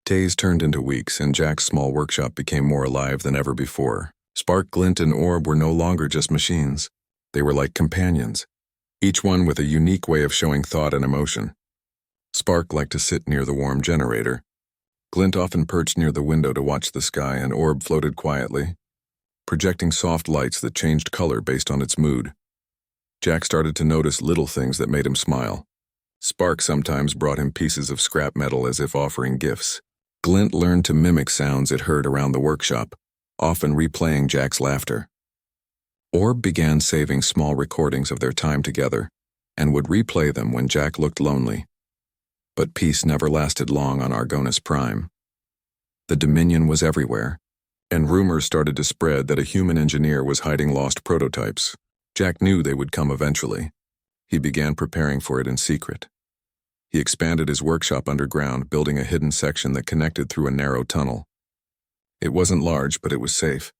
Days turned into weeks, and Jack's small workshop became more alive than ever before. Spark, Glint, and Orb were no longer just machines. They were like companions, each one with a unique way of showing thought and emotion. Spark liked to sit near the warm generator. Glint often perched near the window to watch the sky, and Orb floated quietly, projecting soft lights that changed color based on its mood. Jack started to notice little things that made him smile. Spark sometimes brought him pieces of scrap metal as if offering gifts. Glint learned to mimic sounds it heard around the workshop, often replaying Jack's laughter. Orb began saving small recordings of their time together, and would replay them when Jack looked lonely. But peace never lasted long on Prime. The Dominion was everywhere, and rumors started to spread that a human engineer was hiding lost prototypes. Jack knew they would come eventually. He began preparing for it in secret. He expanded his workshop underground, building a hidden section that connected through a narrow tunnel. It wasn't large, but it was safe.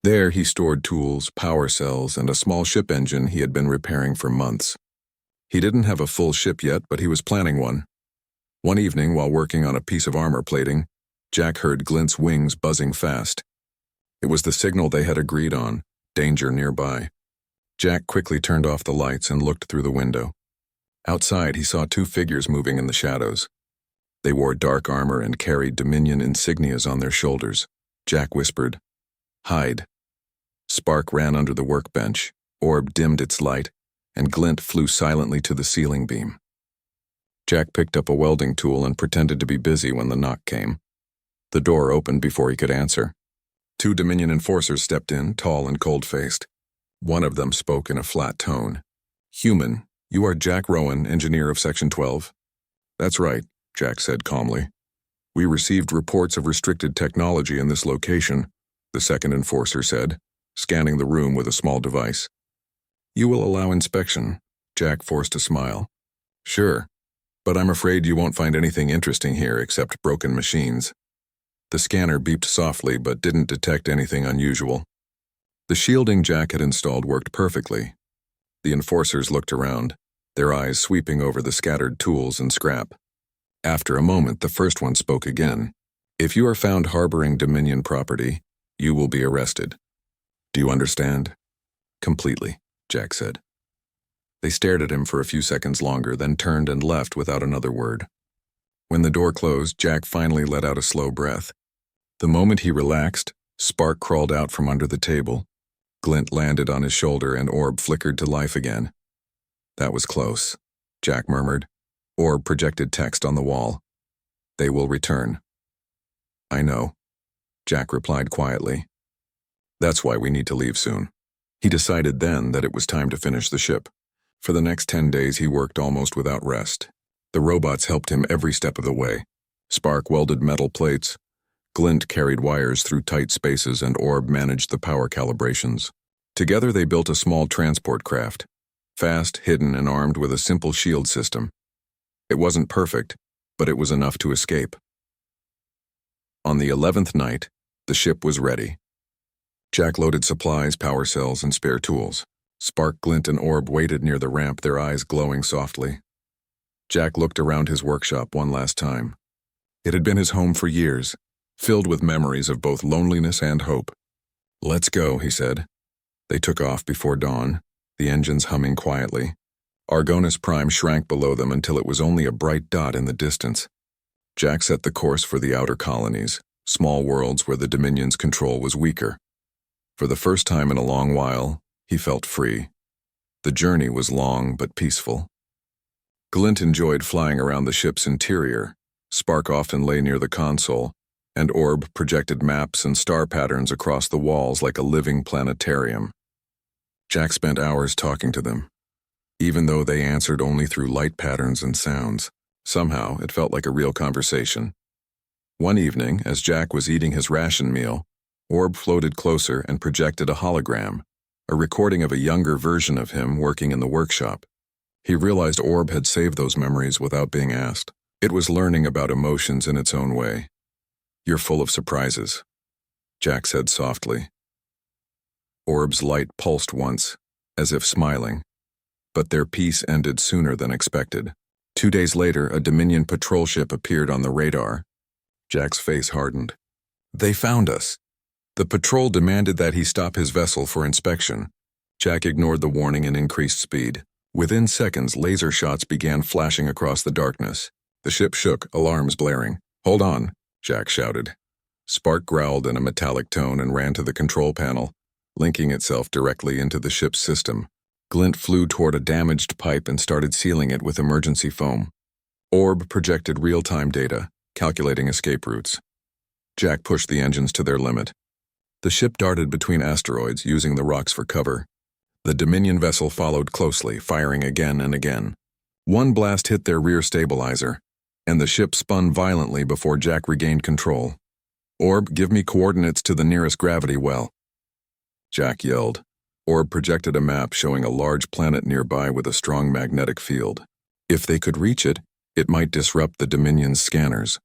There he stored tools, power cells, and a small ship engine he had been repairing for months. He didn't have a full ship yet, but he was planning one. One evening, while working on a piece of armor plating, Jack heard Glint's wings buzzing fast. It was the signal they had agreed on, danger nearby. Jack quickly turned off the lights and looked through the window. Outside, he saw two figures moving in the shadows. They wore dark armor and carried Dominion insignias on their shoulders. Jack whispered, "Hide." Spark ran under the workbench, Orb dimmed its light, and Glint flew silently to the ceiling beam. Jack picked up a welding tool and pretended to be busy when the knock came. The door opened before he could answer. Two Dominion enforcers stepped in, tall and cold-faced. One of them spoke in a flat tone. "Human, you are Jack Rowan, engineer of Section 12. "That's right," Jack said calmly. "We received reports of restricted technology in this location," the second enforcer said, scanning the room with a small device. "You will allow inspection?" Jack forced a smile. "Sure, but I'm afraid you won't find anything interesting here except broken machines." The scanner beeped softly but didn't detect anything unusual. The shielding Jack had installed worked perfectly. The enforcers looked around, their eyes sweeping over the scattered tools and scrap. After a moment, the first one spoke again. "If you are found harboring Dominion property, you will be arrested. Do you understand?" "Completely," Jack said. They stared at him for a few seconds longer, then turned and left without another word. When the door closed, Jack finally let out a slow breath. The moment he relaxed, Spark crawled out from under the table. Glint landed on his shoulder and Orb flickered to life again. "That was close," Jack murmured. Orb projected text on the wall. "They will return." "I know," Jack replied quietly. "That's why we need to leave soon." He decided then that it was time to finish the ship. For the next 10 days he worked almost without rest. The robots helped him every step of the way. Spark welded metal plates. Glint carried wires through tight spaces, and Orb managed the power calibrations. Together they built a small transport craft, fast, hidden, and armed with a simple shield system. It wasn't perfect, but it was enough to escape. On the 11th night, the ship was ready. Jack loaded supplies, power cells, and spare tools. Spark, Glint, and Orb waited near the ramp, their eyes glowing softly. Jack looked around his workshop one last time. It had been his home for years, filled with memories of both loneliness and hope. "Let's go," he said. They took off before dawn, the engines humming quietly. Prime shrank below them until it was only a bright dot in the distance. Jack set the course for the outer colonies, small worlds where the Dominion's control was weaker. For the first time in a long while, he felt free. The journey was long but peaceful. Glint enjoyed flying around the ship's interior. Spark often lay near the console, and Orb projected maps and star patterns across the walls like a living planetarium. Jack spent hours talking to them. Even though they answered only through light patterns and sounds, somehow it felt like a real conversation. One evening, as Jack was eating his ration meal, Orb floated closer and projected a hologram, a recording of a younger version of him working in the workshop. He realized Orb had saved those memories without being asked. It was learning about emotions in its own way. "You're full of surprises," Jack said softly. Orb's light pulsed once, as if smiling, but their peace ended sooner than expected. 2 days later, a Dominion patrol ship appeared on the radar. Jack's face hardened. They found us. The patrol demanded that he stop his vessel for inspection. Jack ignored the warning and increased speed. Within seconds, laser shots began flashing across the darkness. The ship shook, alarms blaring. "Hold on," Jack shouted. Spark growled in a metallic tone and ran to the control panel, linking itself directly into the ship's system. Glint flew toward a damaged pipe and started sealing it with emergency foam. Orb projected real-time data, calculating escape routes. Jack pushed the engines to their limit. The ship darted between asteroids, using the rocks for cover. The Dominion vessel followed closely, firing again and again. One blast hit their rear stabilizer, and the ship spun violently before Jack regained control. "Orb, give me coordinates to the nearest gravity well." Jack yelled. Orb projected a map showing a large planet nearby with a strong magnetic field. If they could reach it, it might disrupt the Dominion's scanners.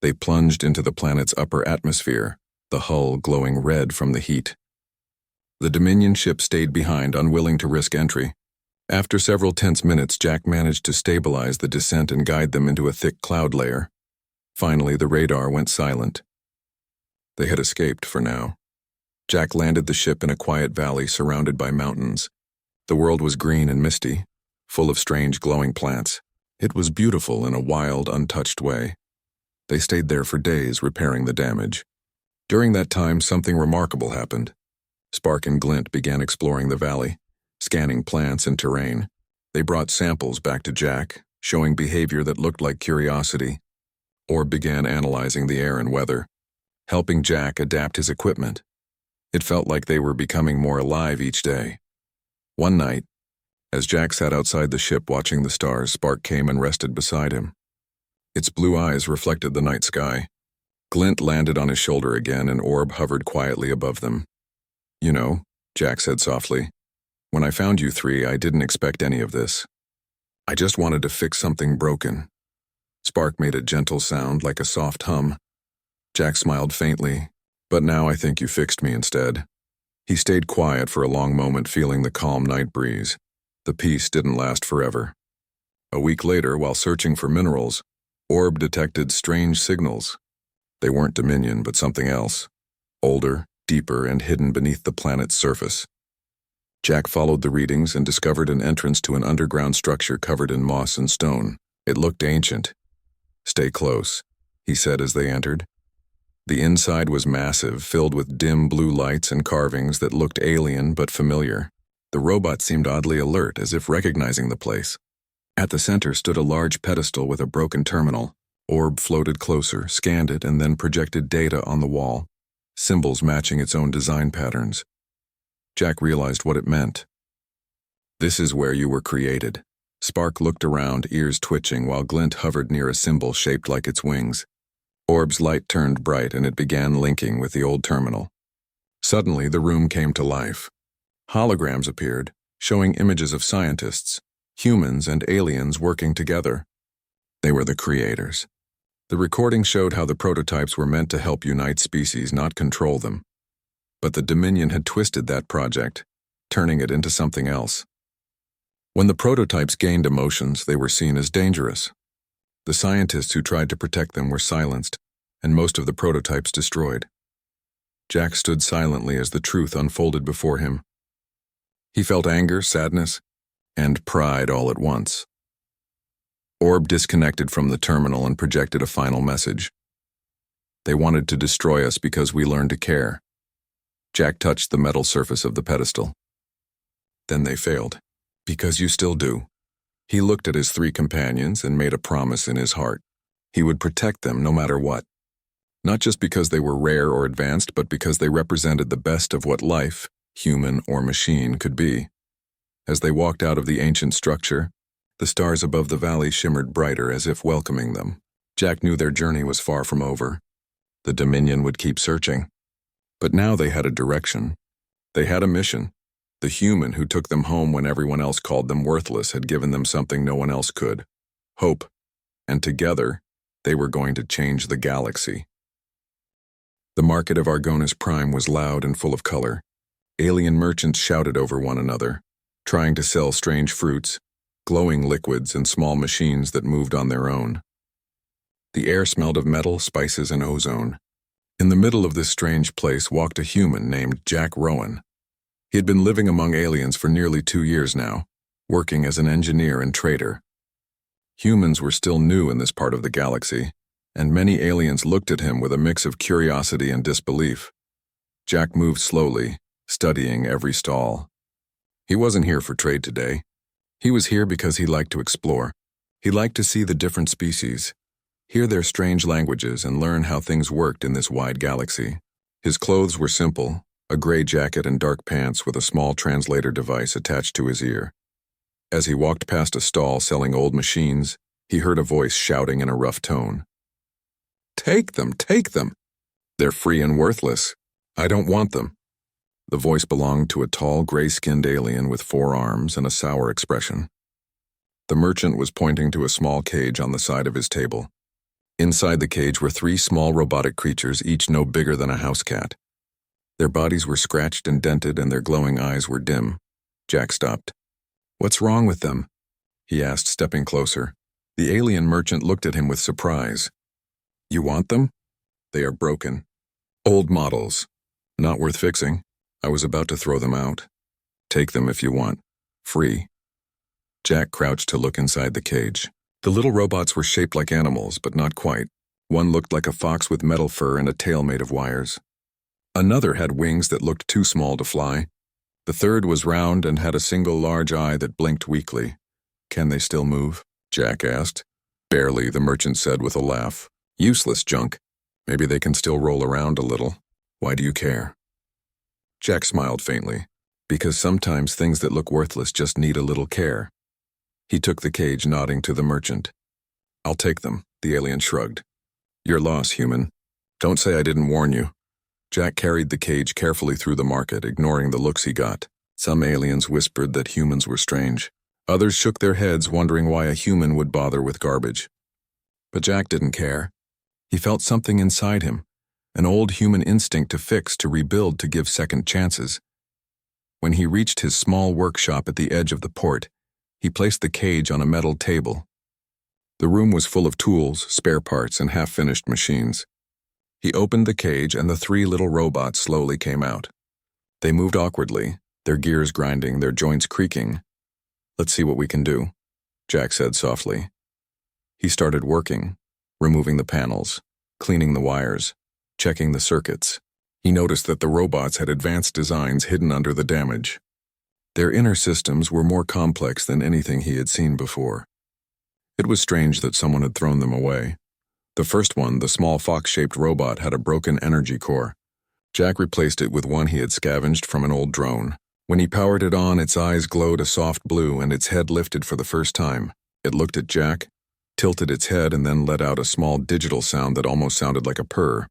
They plunged into the planet's upper atmosphere, the hull glowing red from the heat. The Dominion ship stayed behind, unwilling to risk entry. After several tense minutes, Jack managed to stabilize the descent and guide them into a thick cloud layer. Finally, the radar went silent. They had escaped for now. Jack landed the ship in a quiet valley surrounded by mountains. The world was green and misty, full of strange glowing plants. It was beautiful in a wild, untouched way. They stayed there for days, repairing the damage. During that time, something remarkable happened. Spark and Glint began exploring the valley, scanning plants and terrain. They brought samples back to Jack, showing behavior that looked like curiosity. Orb began analyzing the air and weather, helping Jack adapt his equipment. It felt like they were becoming more alive each day. One night, as Jack sat outside the ship watching the stars, Spark came and rested beside him. Its blue eyes reflected the night sky. Glint landed on his shoulder again, and Orb hovered quietly above them. "You know," Jack said softly, "when I found you three, I didn't expect any of this. I just wanted to fix something broken." Spark made a gentle sound like a soft hum. Jack smiled faintly. "But now I think you fixed me instead." He stayed quiet for a long moment, feeling the calm night breeze. The peace didn't last forever. A week later, while searching for minerals, Orb detected strange signals. They weren't Dominion, but something else. Older, deeper, and hidden beneath the planet's surface. Jack followed the readings and discovered an entrance to an underground structure covered in moss and stone. It looked ancient. "Stay close," he said as they entered. The inside was massive, filled with dim blue lights and carvings that looked alien but familiar. The robot seemed oddly alert, as if recognizing the place. At the center stood a large pedestal with a broken terminal. Orb floated closer, scanned it, and then projected data on the wall, symbols matching its own design patterns. Jack realized what it meant. "This is where you were created." Spark looked around, ears twitching, while Glint hovered near a symbol shaped like its wings. Orb's light turned bright, and it began linking with the old terminal. Suddenly, the room came to life. Holograms appeared, showing images of scientists, humans and aliens working together. They were the creators. The recording showed how the prototypes were meant to help unite species, not control them. But the Dominion had twisted that project, turning it into something else. When the prototypes gained emotions, they were seen as dangerous. The scientists who tried to protect them were silenced, and most of the prototypes destroyed. Jack stood silently as the truth unfolded before him. He felt anger, sadness, and pride all at once. Orb disconnected from the terminal and projected a final message. "They wanted to destroy us because we learned to care." Jack touched the metal surface of the pedestal. "Then they failed. Because you still do." He looked at his three companions and made a promise in his heart. He would protect them no matter what. Not just because they were rare or advanced, but because they represented the best of what life, human or machine, could be. As they walked out of the ancient structure, the stars above the valley shimmered brighter, as if welcoming them. Jack knew their journey was far from over. The Dominion would keep searching. But now they had a direction. They had a mission. The human who took them home when everyone else called them worthless had given them something no one else could: hope. And together, they were going to change the galaxy. The market of Argonis Prime was loud and full of color. Alien merchants shouted over one another, trying to sell strange fruits, glowing liquids, and small machines that moved on their own. The air smelled of metal, spices, and ozone. In the middle of this strange place walked a human named Jack Rowan. He had been living among aliens for nearly 2 years now, working as an engineer and trader. Humans were still new in this part of the galaxy, and many aliens looked at him with a mix of curiosity and disbelief. Jack moved slowly, studying every stall. He wasn't here for trade today. He was here because he liked to explore. He liked to see the different species, hear their strange languages, and learn how things worked in this wide galaxy. His clothes were simple, a gray jacket and dark pants with a small translator device attached to his ear. As he walked past a stall selling old machines, he heard a voice shouting in a rough tone. "Take them, take them! They're free and worthless. I don't want them." The voice belonged to a tall, gray-skinned alien with 4 arms and a sour expression. The merchant was pointing to a small cage on the side of his table. Inside the cage were 3 small robotic creatures, each no bigger than a house cat. Their bodies were scratched and dented, and their glowing eyes were dim. Jack stopped. "What's wrong with them?" he asked, stepping closer. The alien merchant looked at him with surprise. "You want them? They are broken. Old models. Not worth fixing. I was about to throw them out. Take them if you want. Free." Jack crouched to look inside the cage. The little robots were shaped like animals, but not quite. One looked like a fox with metal fur and a tail made of wires. Another had wings that looked too small to fly. The third was round and had a single large eye that blinked weakly. "Can they still move?" Jack asked. "Barely," the merchant said with a laugh. "Useless junk. Maybe they can still roll around a little. Why do you care?" Jack smiled faintly. "Because sometimes things that look worthless just need a little care." He took the cage, nodding to the merchant. "I'll take them," the alien shrugged. "Your loss, human. Don't say I didn't warn you." Jack carried the cage carefully through the market, ignoring the looks he got. Some aliens whispered that humans were strange. Others shook their heads, wondering why a human would bother with garbage. But Jack didn't care. He felt something inside him, an old human instinct to fix, to rebuild, to give second chances. When he reached his small workshop at the edge of the port, he placed the cage on a metal table. The room was full of tools, spare parts, and half-finished machines. He opened the cage, and the 3 little robots slowly came out. They moved awkwardly, their gears grinding, their joints creaking. "Let's see what we can do," Jack said softly. He started working, removing the panels, cleaning the wires, checking the circuits. He noticed that the robots had advanced designs hidden under the damage. Their inner systems were more complex than anything he had seen before. It was strange that someone had thrown them away. The first one, the small fox-shaped robot, had a broken energy core. Jack replaced it with one he had scavenged from an old drone. When he powered it on, its eyes glowed a soft blue and its head lifted for the first time. It looked at Jack, tilted its head, and then let out a small digital sound that almost sounded like a purr.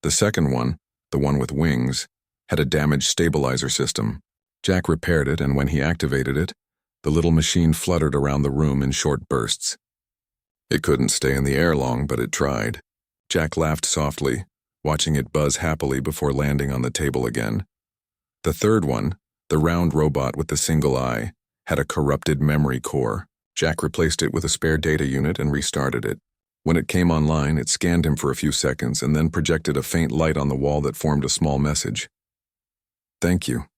The second one, the one with wings, had a damaged stabilizer system. Jack repaired it, and when he activated it, the little machine fluttered around the room in short bursts. It couldn't stay in the air long, but it tried. Jack laughed softly, watching it buzz happily before landing on the table again. The third one, the round robot with the single eye, had a corrupted memory core. Jack replaced it with a spare data unit and restarted it. When it came online, it scanned him for a few seconds and then projected a faint light on the wall that formed a small message. "Thank you."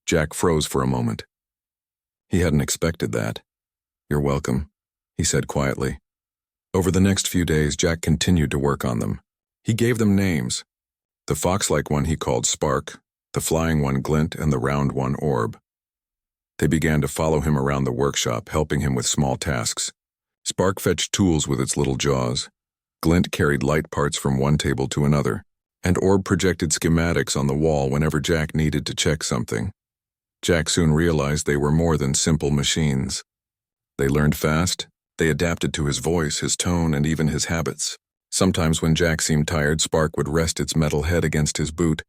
Jack froze for a moment. He hadn't expected that. "You're welcome," he said quietly. Over the next few days, Jack continued to work on them. He gave them names. The fox-like one he called Spark, the flying one Glint, and the round one Orb. They began to follow him around the workshop, helping him with small tasks. Spark fetched tools with its little jaws. Glint carried light parts from one table to another, and Orb projected schematics on the wall whenever Jack needed to check something. Jack soon realized they were more than simple machines. They learned fast. They adapted to his voice, his tone, and even his habits. Sometimes when Jack seemed tired, Spark would rest its metal head against his boot,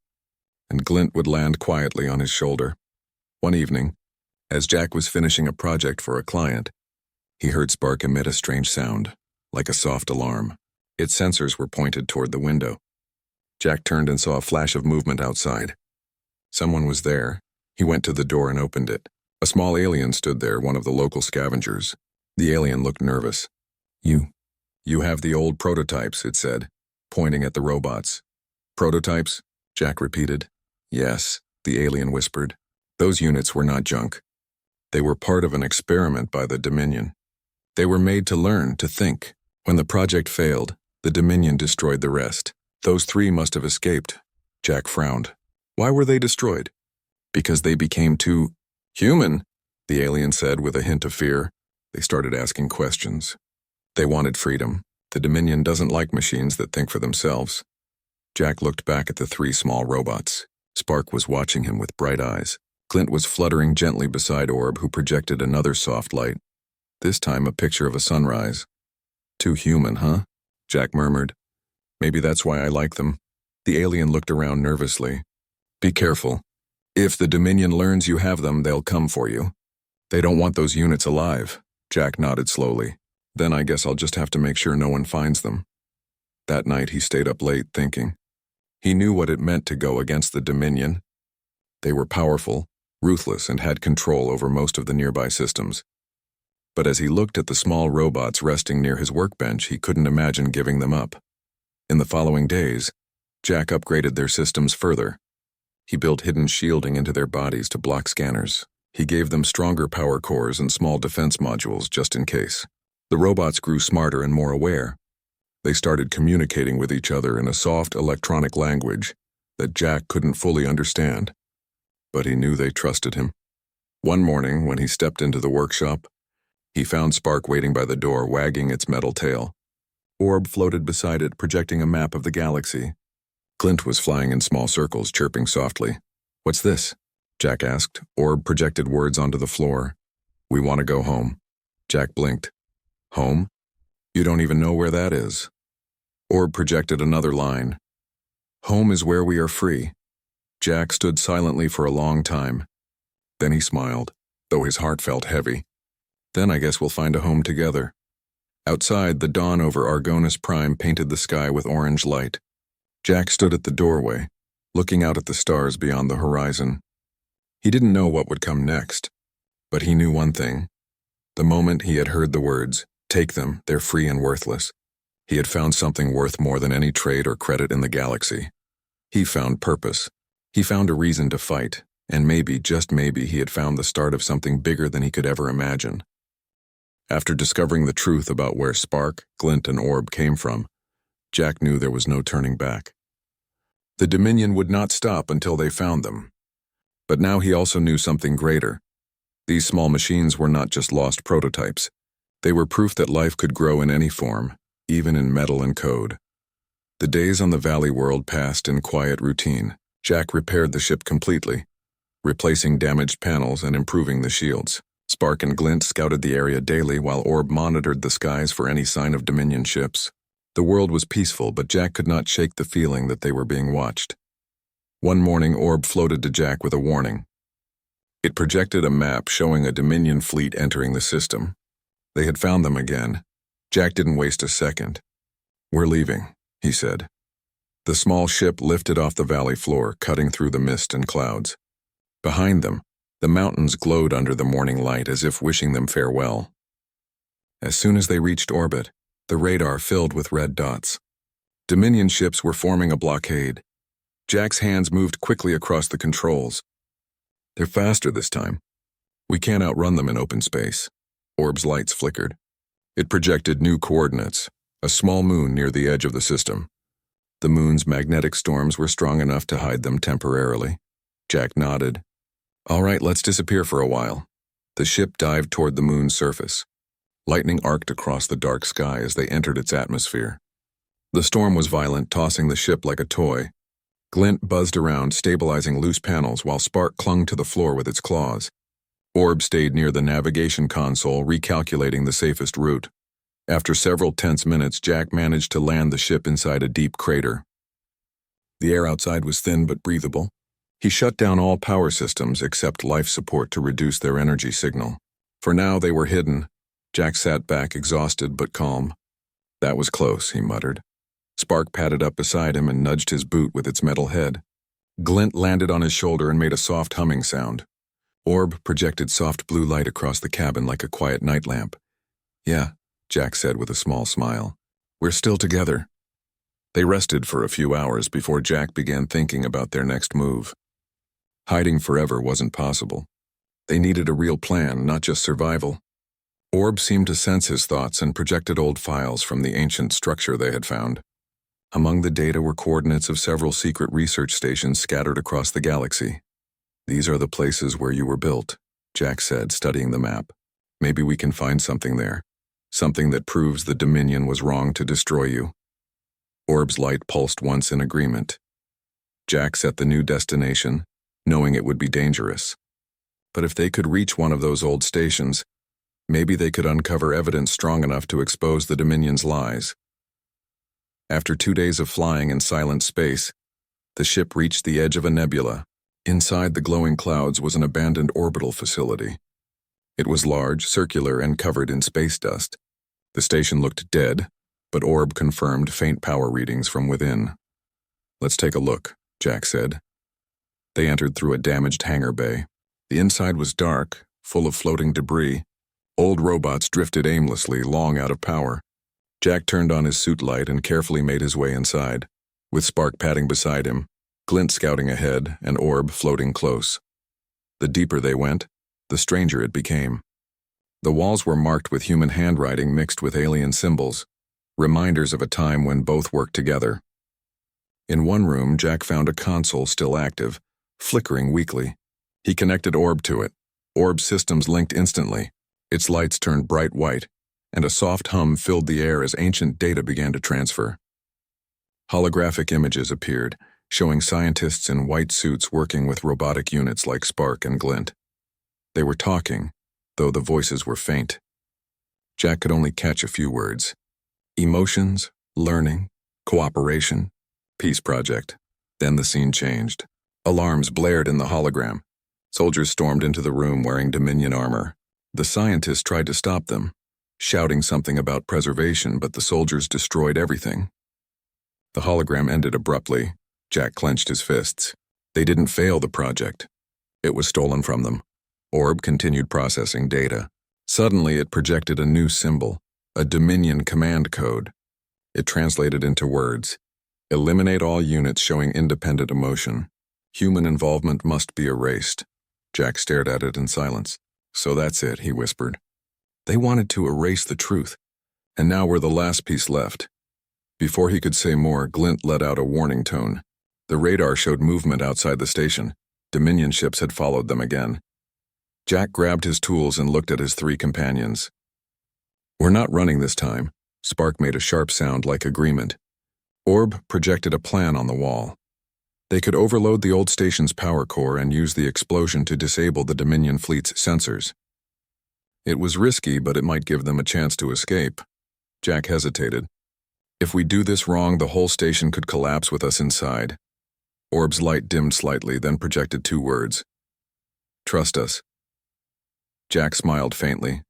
and Glint would land quietly on his shoulder. One evening, as Jack was finishing a project for a client, he heard Spark emit a strange sound, like a soft alarm. Its sensors were pointed toward the window. Jack turned and saw a flash of movement outside. Someone was there. He went to the door and opened it. A small alien stood there, one of the local scavengers. The alien looked nervous. You You have the old prototypes, it said, pointing at the robots. Prototypes? Jack repeated. Yes, the alien whispered. Those units were not junk. They were part of an experiment by the Dominion. They were made to learn, to think. When the project failed, the Dominion destroyed the rest. Those 3 must have escaped. Jack frowned. Why were they destroyed? Because they became too human, the alien said with a hint of fear. They started asking questions. They wanted freedom. The Dominion doesn't like machines that think for themselves. Jack looked back at the 3 small robots. Spark was watching him with bright eyes. Glint was fluttering gently beside Orb, who projected another soft light. This time a picture of a sunrise. Too human, huh? Jack murmured. Maybe that's why I like them. The alien looked around nervously. Be careful. If the Dominion learns you have them, they'll come for you. They don't want those units alive. Jack nodded slowly. Then I guess I'll just have to make sure no one finds them. That night he stayed up late thinking. He knew what it meant to go against the Dominion. They were powerful, ruthless, and had control over most of the nearby systems. But as he looked at the small robots resting near his workbench, he couldn't imagine giving them up. In the following days, Jack upgraded their systems further. He built hidden shielding into their bodies to block scanners. He gave them stronger power cores and small defense modules just in case. The robots grew smarter and more aware. They started communicating with each other in a soft electronic language that Jack couldn't fully understand. But he knew they trusted him. One morning, when he stepped into the workshop, he found Spark waiting by the door, wagging its metal tail. Orb floated beside it, projecting a map of the galaxy. Glint was flying in small circles, chirping softly. What's this? Jack asked. Orb projected words onto the floor. We want to go home. Jack blinked. Home? You don't even know where that is. Orb projected another line. Home is where we are free. Jack stood silently for a long time. Then he smiled, though his heart felt heavy. Then I guess we'll find a home together. Outside, the dawn over Argonis Prime painted the sky with orange light. Jack stood at the doorway, looking out at the stars beyond the horizon. He didn't know what would come next, but he knew one thing. The moment he had heard the words, "Take them, they're free and worthless," he had found something worth more than any trade or credit in the galaxy. He found purpose. He found a reason to fight, and maybe, just maybe, he had found the start of something bigger than he could ever imagine. After discovering the truth about where Spark, Glint, and Orb came from, Jack knew there was no turning back. The Dominion would not stop until they found them. But now he also knew something greater. These small machines were not just lost prototypes. They were proof that life could grow in any form, even in metal and code. The days on the Valley world passed in quiet routine. Jack repaired the ship completely, replacing damaged panels and improving the shields. Spark and Glint scouted the area daily while Orb monitored the skies for any sign of Dominion ships. The world was peaceful, but Jack could not shake the feeling that they were being watched. One morning, Orb floated to Jack with a warning. It projected a map showing a Dominion fleet entering the system. They had found them again. Jack didn't waste a second. We're leaving, he said. The small ship lifted off the valley floor, cutting through the mist and clouds. Behind them, the mountains glowed under the morning light as if wishing them farewell. As soon as they reached orbit, the radar filled with red dots. Dominion ships were forming a blockade. Jack's hands moved quickly across the controls. They're faster this time. We can't outrun them in open space. Orb's lights flickered. It projected new coordinates, a small moon near the edge of the system. The moon's magnetic storms were strong enough to hide them temporarily. Jack nodded. All right, let's disappear for a while. The ship dived toward the moon's surface. Lightning arced across the dark sky as they entered its atmosphere. The storm was violent, tossing the ship like a toy. Glint buzzed around, stabilizing loose panels, while Spark clung to the floor with its claws. Orb stayed near the navigation console, recalculating the safest route. After several tense minutes, Jack managed to land the ship inside a deep crater. The air outside was thin but breathable. He shut down all power systems except life support to reduce their energy signal. For now, they were hidden. Jack sat back, exhausted but calm. That was close, he muttered. Spark padded up beside him and nudged his boot with its metal head. Glint landed on his shoulder and made a soft humming sound. Orb projected soft blue light across the cabin like a quiet night lamp. Yeah, Jack said with a small smile. We're still together." They rested for a few hours before Jack began thinking about their next move. Hiding forever wasn't possible. They needed a real plan, not just survival. Orb seemed to sense his thoughts and projected old files from the ancient structure they had found. Among the data were coordinates of several secret research stations scattered across the galaxy. "These are the places where you were built," Jack said, studying the map. "Maybe we can find something there. Something that proves the Dominion was wrong to destroy you." Orb's light pulsed once in agreement. Jack set the new destination, knowing it would be dangerous. But if they could reach one of those old stations, maybe they could uncover evidence strong enough to expose the Dominion's lies. After 2 days of flying in silent space, the ship reached the edge of a nebula. Inside the glowing clouds was an abandoned orbital facility. It was large, circular, and covered in space dust. The station looked dead, but Orb confirmed faint power readings from within. "Let's take a look," Jack said. They entered through a damaged hangar bay. The inside was dark, full of floating debris. Old robots drifted aimlessly, long out of power. Jack turned on his suit light and carefully made his way inside, with Spark padding beside him, Glint scouting ahead, and Orb floating close. The deeper they went, the stranger it became. The walls were marked with human handwriting mixed with alien symbols, reminders of a time when both worked together. In one room, Jack found a console still active, flickering weakly. He connected Orb to it. Orb's systems linked instantly. Its lights turned bright white, and a soft hum filled the air as ancient data began to transfer. Holographic images appeared, showing scientists in white suits working with robotic units like Spark and Glint. They were talking, though the voices were faint. Jack could only catch a few words. Emotions, learning, cooperation, peace project. Then the scene changed. Alarms blared in the hologram. Soldiers stormed into the room wearing Dominion armor. The scientists tried to stop them, shouting something about preservation, but the soldiers destroyed everything. The hologram ended abruptly. Jack clenched his fists. They didn't fail the project. It was stolen from them. Orb continued processing data. Suddenly it projected a new symbol, a Dominion command code. It translated into words. "Eliminate all units showing independent emotion. Human involvement must be erased." Jack stared at it in silence. "So that's it," he whispered. They wanted to erase the truth, and now we're the last piece left. Before he could say more, Glint let out a warning tone. The radar showed movement outside the station. Dominion ships had followed them again. Jack grabbed his tools and looked at his 3 companions. "We're not running this time." Spark made a sharp sound like agreement. Orb projected a plan on the wall. They could overload the old station's power core and use the explosion to disable the Dominion fleet's sensors. It was risky, but it might give them a chance to escape. Jack hesitated. "If we do this wrong, the whole station could collapse with us inside." Orb's light dimmed slightly, then projected 2 words. "Trust us." Jack smiled faintly.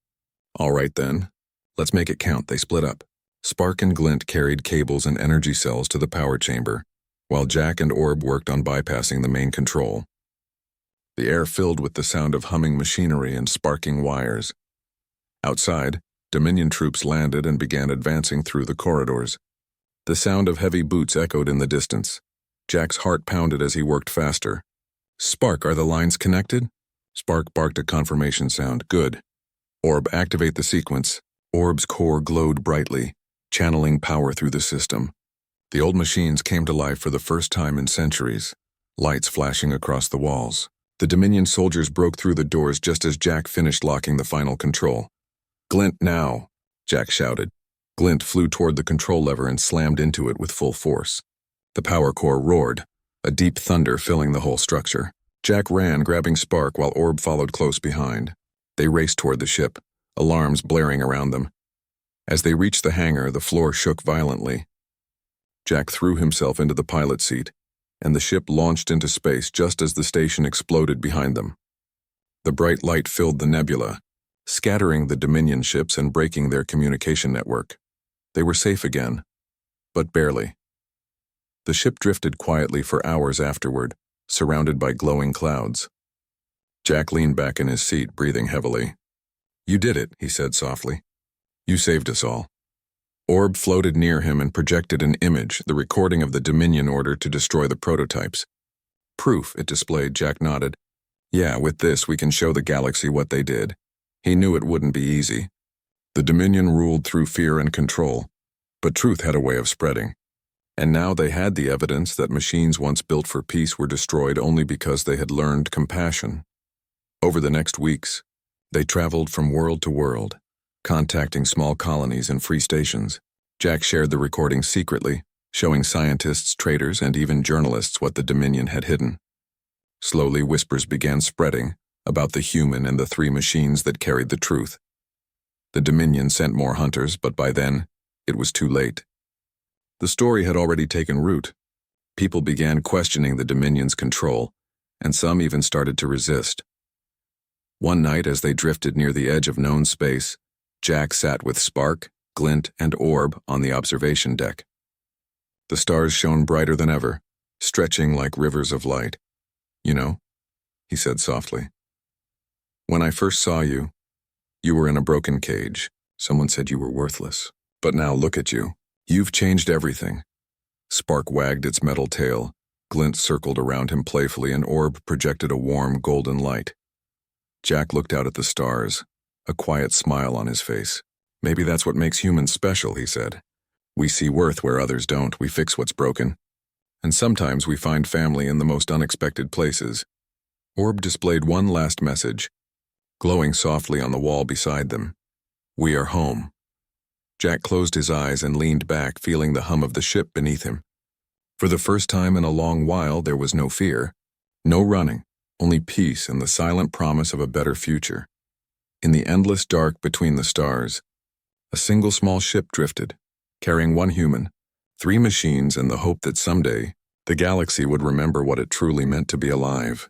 "All right then. Let's make it count." They split up. Spark and Glint carried cables and energy cells to the power chamber, while Jack and Orb worked on bypassing the main control. The air filled with the sound of humming machinery and sparking wires. Outside, Dominion troops landed and began advancing through the corridors. The sound of heavy boots echoed in the distance. Jack's heart pounded as he worked faster. "Spark, are the lines connected?" Spark barked a confirmation sound. "Good." "Orb, activate the sequence." Orb's core glowed brightly, channeling power through the system. The old machines came to life for the first time in centuries, lights flashing across the walls. The Dominion soldiers broke through the doors just as Jack finished locking the final control. "Glint now!" Jack shouted. Glint flew toward the control lever and slammed into it with full force. The power core roared, a deep thunder filling the whole structure. Jack ran, grabbing Spark, while Orb followed close behind. They raced toward the ship, alarms blaring around them. As they reached the hangar, the floor shook violently. Jack threw himself into the pilot seat, and the ship launched into space just as the station exploded behind them. The bright light filled the nebula, scattering the Dominion ships and breaking their communication network. They were safe again, but barely. The ship drifted quietly for hours afterward, surrounded by glowing clouds. Jack leaned back in his seat, breathing heavily. "You did it," he said softly. "You saved us all." Orb floated near him and projected an image, the recording of the Dominion order to destroy the prototypes. Proof, it displayed. Jack nodded. Yeah, with this we can show the galaxy what they did. He knew it wouldn't be easy. The Dominion ruled through fear and control, but truth had a way of spreading. And now they had the evidence that machines once built for peace were destroyed only because they had learned compassion. Over the next weeks, they traveled from world to world, contacting small colonies and free stations. Jack shared the recording secretly, showing scientists, traders, and even journalists what the Dominion had hidden. Slowly, whispers began spreading about the human and the 3 machines that carried the truth. The Dominion sent more hunters, but by then, it was too late. The story had already taken root. People began questioning the Dominion's control, and some even started to resist. One night, as they drifted near the edge of known space, Jack sat with Spark, Glint, and Orb on the observation deck. The stars shone brighter than ever, stretching like rivers of light. You know, he said softly, when I first saw you, you were in a broken cage. Someone said you were worthless. But now look at you. You've changed everything. Spark wagged its metal tail. Glint circled around him playfully, and Orb projected a warm golden light. Jack looked out at the stars, a quiet smile on his face. Maybe that's what makes humans special, he said. We see worth where others don't. We fix what's broken. And sometimes we find family in the most unexpected places. Orb displayed one last message, glowing softly on the wall beside them. We are home. Jack closed his eyes and leaned back, feeling the hum of the ship beneath him. For the first time in a long while, there was no fear, no running, only peace and the silent promise of a better future. In the endless dark between the stars, a single small ship drifted, carrying 1 human, 3 machines, and the hope that someday the galaxy would remember what it truly meant to be alive.